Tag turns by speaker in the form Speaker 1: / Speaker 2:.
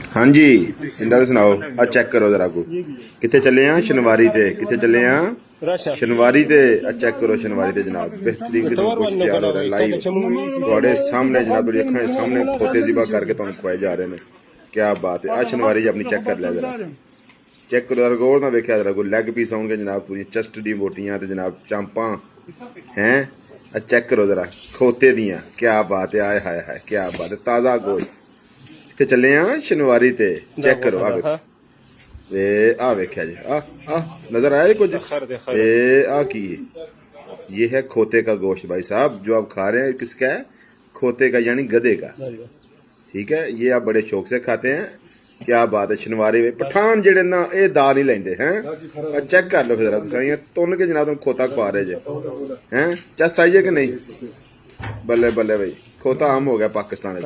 Speaker 1: हाँ जी इंडस सुनाओ। आ चेक करो जरा को कितने चले हैं शनिवारी ते, कितने चले हैं शनिवारी ते। चेक करो शनिवारी ते जनाब बेहतरीन किस्म कुछ तैयार हो रहा है लाइव थोड़े सामने जनाब, थोड़ी अखां सामने खोते ज़िबा करके तुहानू खुआए जा रहे हैं। क्या बात है। आ शनिवारी अपनी चेक कर लिया जरा, चेक करो जरा गौर ना वेख्या जरा, कोई लैग पीस आउणगे जनाब, पूरी चस्ट दी बोटियां ते जनाब चांपां हैं। चेक करो जरा खोते दियां, क्या बात है। आए हाय हाय क्या बात है, ताज़ा गोश्त। कितने चले हैं शनिवारी ते, चेक करो। आ वेख्या जी, आ नजर आया कुछ। आ की ये है खोते का गोश्त भाई साहब, जो आप खा रहे हैं किसका है, खोते का यानी गधे का। ठीक है, ये आप बड़े शौक से खाते हैं। क्या बात है। शनिवारी में पठान जेड़े ना ये दाल नहीं लेंदे हैं। चेक कर लो फिर साइयां तुन के जनाब तुम खोता खवा रहे जे हैं। चस आई है कि नहीं। बल्ले बल्ले भाई, खोता आम हो गया पाकिस्तान में।